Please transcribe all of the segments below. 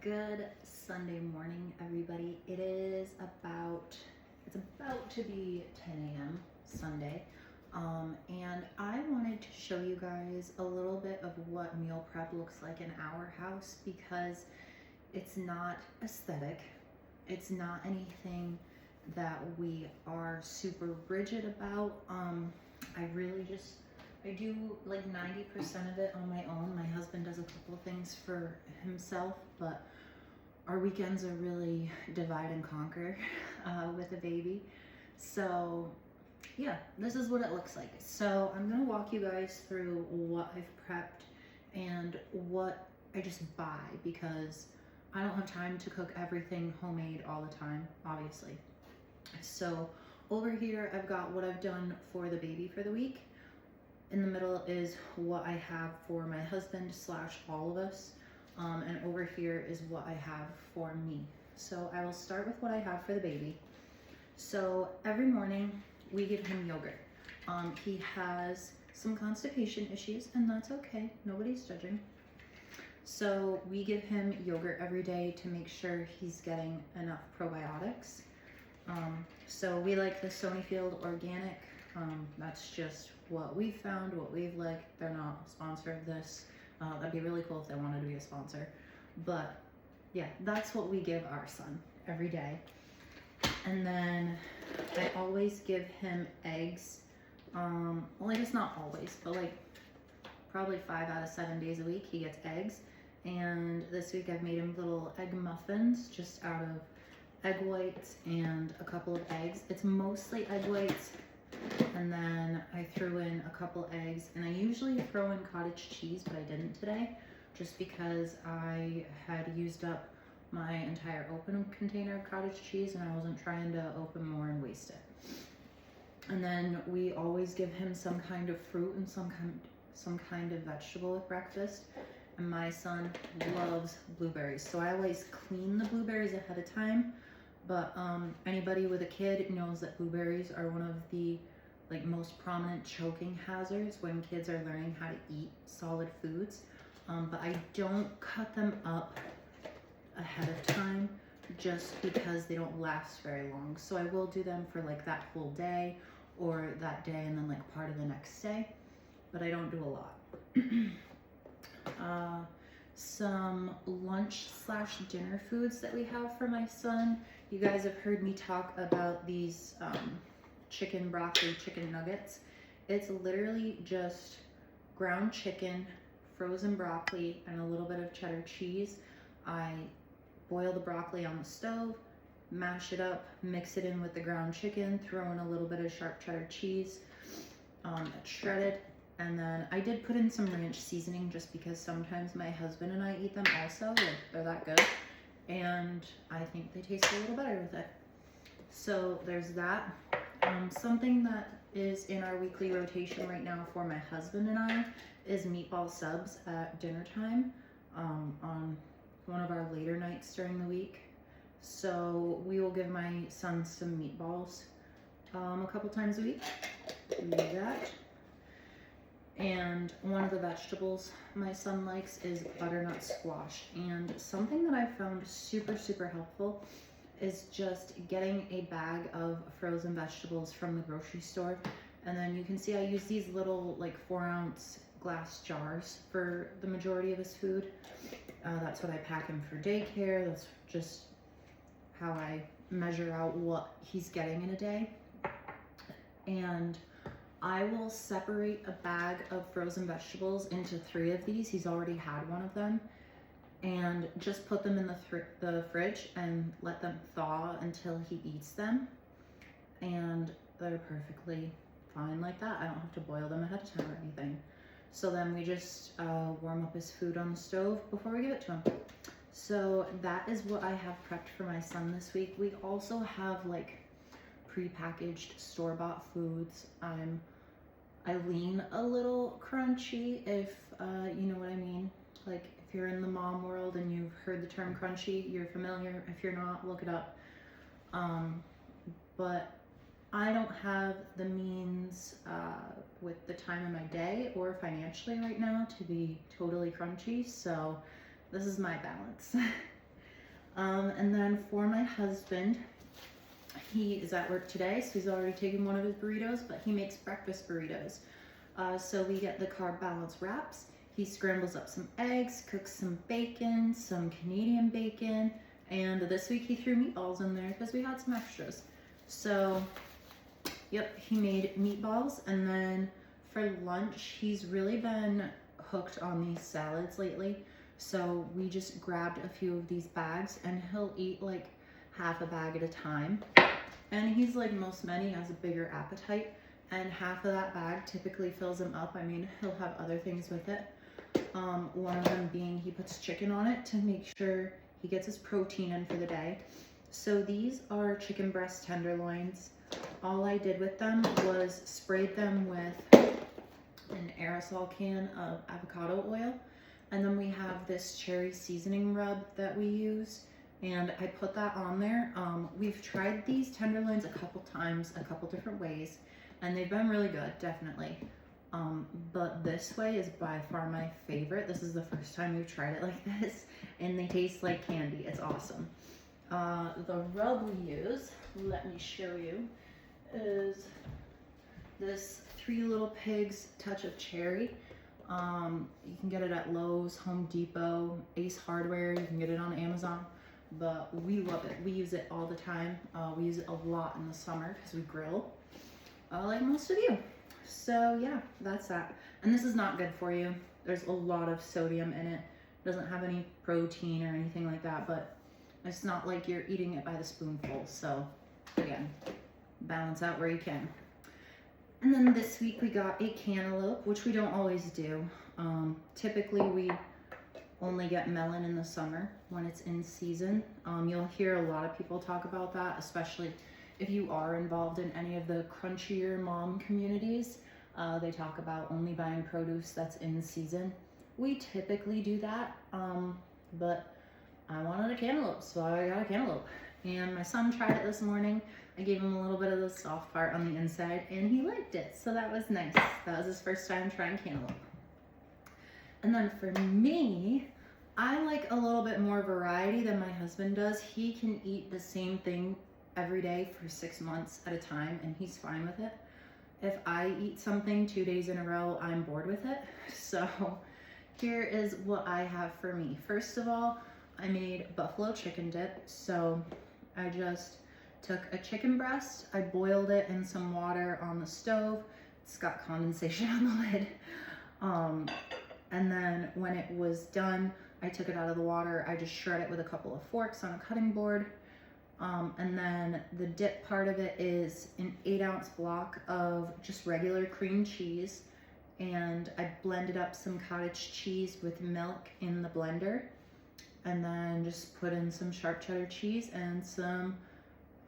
Good Sunday morning, everybody. It's about to be 10 a.m. Sunday. And I wanted to show you guys a little bit of what meal prep looks like in our house because it's not aesthetic. It's not anything that we are super rigid about. I do like 90% of it on my own. My husband does a couple of things for himself, but our weekends are really divide and conquer with a baby. So yeah, this is what it looks like. So I'm gonna walk you guys through what I've prepped and what I just buy because I don't have time to cook everything homemade all the time, obviously. So over here, I've got what I've done for the baby for the week. In the middle is what I have for my husband / all of us. And over here is what I have for me. So I will start with what I have for the baby. So every morning we give him yogurt. He has some constipation issues and that's okay. Nobody's judging. So we give him yogurt every day to make sure he's getting enough probiotics. So we like the Sonyfield organic. That's just what we found, what we've liked. They're not a sponsor of this. That'd be really cool if they wanted to be a sponsor. But yeah, that's what we give our son every day. And then I always give him eggs. Well, I guess not always, but like probably 5 out of 7 days a week he gets eggs. And this week I've made him little egg muffins just out of egg whites and a couple of eggs. It's mostly egg whites. And then I threw in a couple eggs, and I usually throw in cottage cheese, but I didn't today just because I had used up my entire open container of cottage cheese and I wasn't trying to open more and waste it. And then we always give him some kind of fruit and some kind of vegetable with breakfast. And my son loves blueberries, so I always clean the blueberries ahead of time. But anybody with a kid knows that blueberries are one of the most prominent choking hazards when kids are learning how to eat solid foods. But I don't cut them up ahead of time just because they don't last very long. So I will do them for that whole day or that day and then part of the next day, but I don't do a lot. Some lunch / dinner foods that we have for my son. You guys have heard me talk about these chicken broccoli chicken nuggets. It's literally just ground chicken, frozen broccoli, and a little bit of cheddar cheese. I boil the broccoli on the stove, mash it up, mix it in with the ground chicken, throw in a little bit of sharp cheddar cheese, shredded. And then I did put in some ranch seasoning just because sometimes my husband and I eat them also. They're that good. And I think they taste a little better with it. So there's that. Something that is in our weekly rotation right now for my husband and I is meatball subs at dinner time on one of our later nights during the week. So we will give my son some meatballs a couple times a week. We do that. And one of the vegetables my son likes is butternut squash. And something that I found super helpful is just getting a bag of frozen vegetables from the grocery store. And then you can see I use these little 4-ounce glass jars for the majority of his food. That's what I pack him for daycare. That's just how I measure out what he's getting in a day. And I will separate a bag of frozen vegetables into 3 of these. He's already had one of them. And just put them in the fridge and let them thaw until he eats them. And they're perfectly fine like that. I don't have to boil them ahead of time or anything. So then we just warm up his food on the stove before we give it to him. So that is what I have prepped for my son this week. We also have prepackaged store-bought foods. I lean a little crunchy if you know what I mean. If you're in the mom world and you've heard the term crunchy, you're familiar. If you're not, look it up. But I don't have the means with the time in my day or financially right now to be totally crunchy. So this is my balance. And then for my husband, he is at work today, so he's already taken one of his burritos, but he makes breakfast burritos. So we get the carb balance wraps. He scrambles up some eggs, cooks some bacon, some Canadian bacon, and this week he threw meatballs in there because we had some extras. So, yep, he made meatballs, and then for lunch, he's really been hooked on these salads lately. So we just grabbed a few of these bags, and he'll eat like half a bag at a time. And he's like most men, he has a bigger appetite, and half of that bag typically fills him up. I mean, he'll have other things with it. One of them being he puts chicken on it to make sure he gets his protein in for the day. So these are chicken breast tenderloins. All I did with them was sprayed them with an aerosol can of avocado oil. And then we have this cherry seasoning rub that we use, and I put that on there. We've tried these tenderloins a couple times, a couple different ways, and they've been really good, definitely. But this way is by far my favorite. This is the first time we've tried it like this, and they taste like candy. It's awesome. The rub we use, let me show you, is this Three Little Pigs Touch of Cherry. You can get it at Lowe's, Home Depot, Ace Hardware. You can get it on Amazon, but we love it. We use it all the time. We use it a lot in the summer because we grill, like most of you. So yeah, that's that. And this is not good for you. There's a lot of sodium in it. It doesn't have any protein or anything like that, but it's not like you're eating it by the spoonful. So again, balance out where you can. And then this week we got a cantaloupe, which we don't always do. Typically we only get melon in the summer when it's in season. You'll hear a lot of people talk about that, especially if you are involved in any of the crunchier mom communities. They talk about only buying produce that's in season. We typically do that, but I wanted a cantaloupe, so I got a cantaloupe. And my son tried it this morning. I gave him a little bit of the soft part on the inside, and he liked it, so that was nice. That was his first time trying cantaloupe. And then for me, I like a little bit more variety than my husband does. He can eat the same thing every day for 6 months at a time, and he's fine with it. If I eat something 2 days in a row, I'm bored with it. So here is what I have for me. First of all, I made buffalo chicken dip. So I just took a chicken breast, I boiled it in some water on the stove. It's got condensation on the lid. And then when it was done, I took it out of the water. I just shred it with a couple of forks on a cutting board. And then the dip part of it is an 8-ounce block of just regular cream cheese. And I blended up some cottage cheese with milk in the blender. And then just put in some sharp cheddar cheese and some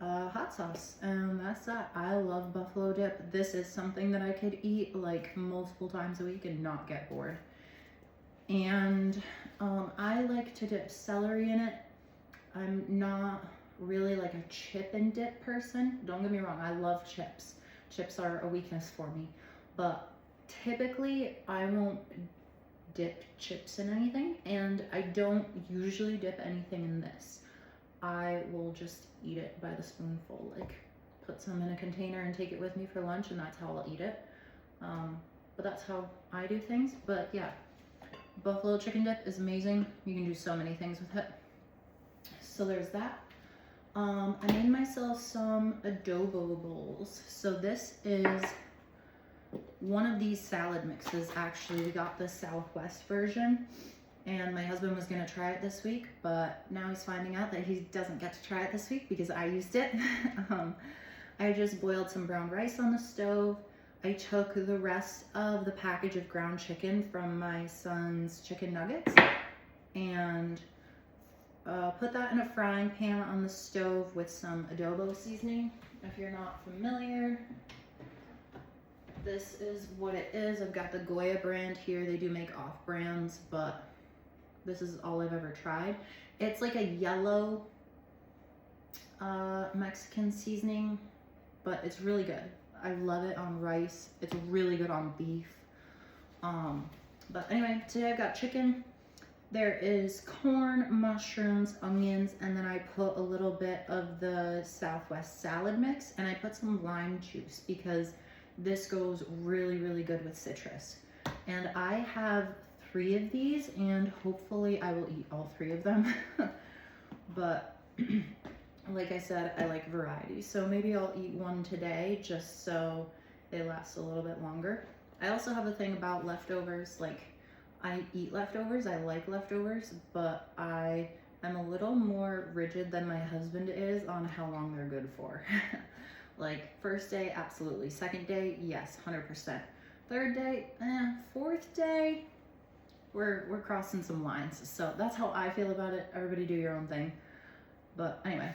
hot sauce. And that's that. I love buffalo dip. This is something that I could eat like multiple times a week and not get bored. And I like to dip celery in it. I'm not really like a chip and dip person. Don't get me wrong, I love chips. Chips are a weakness for me. But typically I won't dip chips in anything, and I don't usually dip anything in this. I will just eat it by the spoonful, like put some in a container and take it with me for lunch, and that's how I'll eat it. But that's how I do things. But yeah, buffalo chicken dip is amazing. You can do so many things with it. So there's that. I made myself some adobo bowls. So this is one of these salad mixes. Actually, we got the Southwest version, and my husband was gonna try it this week, but now he's finding out that he doesn't get to try it this week because I used it. I just boiled some brown rice on the stove. I took the rest of the package of ground chicken from my son's chicken nuggets and put that in a frying pan on the stove with some adobo seasoning. If you're not familiar, this is what it is. I've got the Goya brand here. They do make off brands, but this is all I've ever tried. It's like a yellow Mexican seasoning, but it's really good. I love it on rice. It's really good on beef. But anyway, today I've got chicken, There is corn, mushrooms, onions, and then I put a little bit of the Southwest salad mix, and I put some lime juice because this goes really, really good with citrus. And I have 3 of these, and hopefully I will eat all 3 of them. But like I said, I like variety. So maybe I'll eat one today just so they last a little bit longer. I also have a thing about leftovers. Like, I eat leftovers, I like leftovers, but I am a little more rigid than my husband is on how long they're good for. Like, first day, absolutely. Second day, yes, 100%. Third day, fourth day, we're crossing some lines. So that's how I feel about it. Everybody do your own thing. But anyway,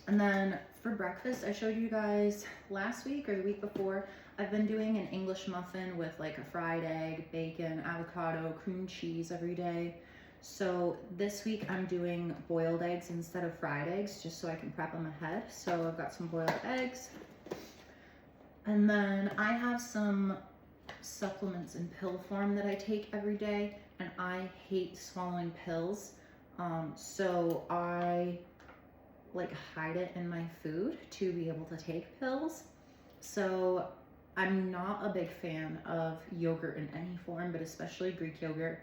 and then for breakfast, I showed you guys last week or the week before, I've been doing an English muffin with like a fried egg, bacon, avocado, cream cheese every day. So this week I'm doing boiled eggs instead of fried eggs, just so I can prep them ahead. So I've got some boiled eggs. And then I have some supplements in pill form that I take every day, and I hate swallowing pills. So I like hide it in my food to be able to take pills. So I'm not a big fan of yogurt in any form, but especially Greek yogurt.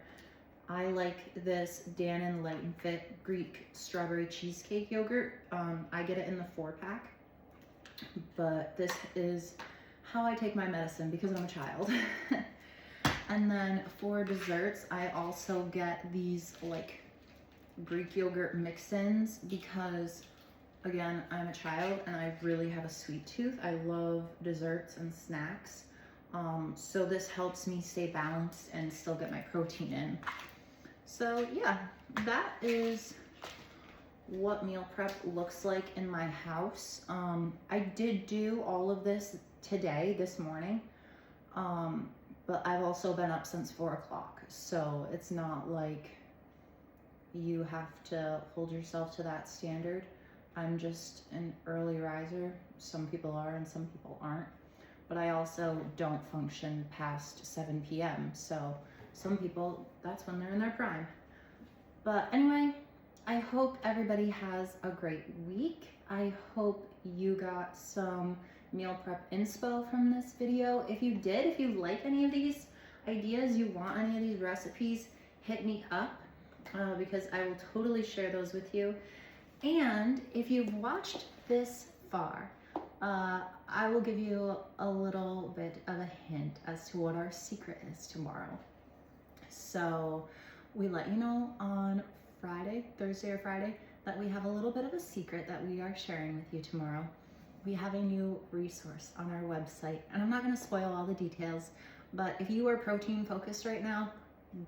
I like this Dannon Light and Fit Greek strawberry cheesecake yogurt. I get it in the 4-pack, but this is how I take my medicine because I'm a child. And then for desserts, I also get these like Greek yogurt mix-ins because, again, I'm a child and I really have a sweet tooth. I love desserts and snacks. So this helps me stay balanced and still get my protein in. So yeah, that is what meal prep looks like in my house. I did do all of this today, this morning, but I've also been up since 4 o'clock. So it's not like you have to hold yourself to that standard. I'm just an early riser. Some people are and some people aren't. But I also don't function past 7 p.m. So some people, that's when they're in their prime. But anyway, I hope everybody has a great week. I hope you got some meal prep inspo from this video. If you did, if you like any of these ideas, you want any of these recipes, hit me up because I will totally share those with you. And if you've watched this far, I will give you a little bit of a hint as to what our secret is tomorrow. So we let you know on Friday, Thursday or Friday, that we have a little bit of a secret that we are sharing with you tomorrow. We have a new resource on our website, and I'm not going to spoil all the details, but if you are protein focused right now,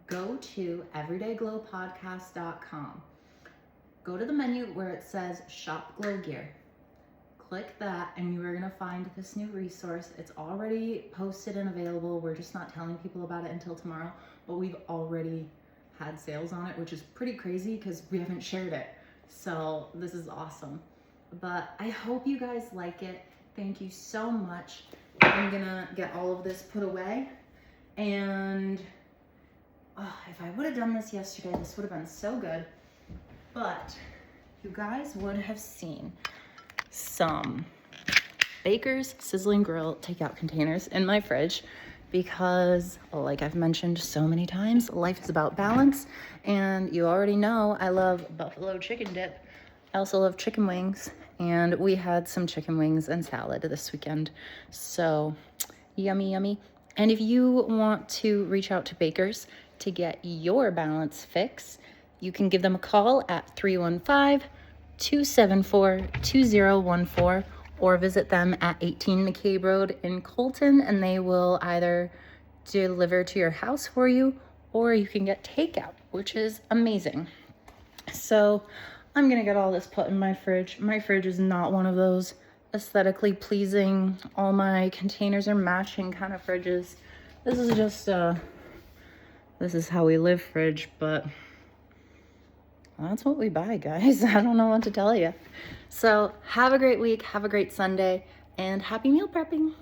go to everydayglowpodcast.com. Go to the menu where it says Shop Glow Gear. Click that and you are going to find this new resource. It's already posted and available. We're just not telling people about it until tomorrow, but we've already had sales on it, which is pretty crazy because we haven't shared it. So this is awesome. But I hope you guys like it. Thank you so much. I'm going to get all of this put away. And if I would have done this yesterday, this would have been so good. But you guys would have seen some Baker's Sizzling Grill takeout containers in my fridge because, like I've mentioned so many times, life is about balance. And you already know I love buffalo chicken dip. I also love chicken wings. And we had some chicken wings and salad this weekend. So yummy, yummy. And if you want to reach out to Baker's to get your balance fix, you can give them a call at 315-274-2014 or visit them at 18 McKabe Road in Colton, and they will either deliver to your house for you or you can get takeout, which is amazing. So I'm gonna get all this put in my fridge. My fridge is not one of those aesthetically pleasing, all my containers are matching kind of fridges. This is just this is how we live fridge, but that's what we buy, guys. I don't know what to tell you. So have a great week, have a great Sunday, and happy meal prepping.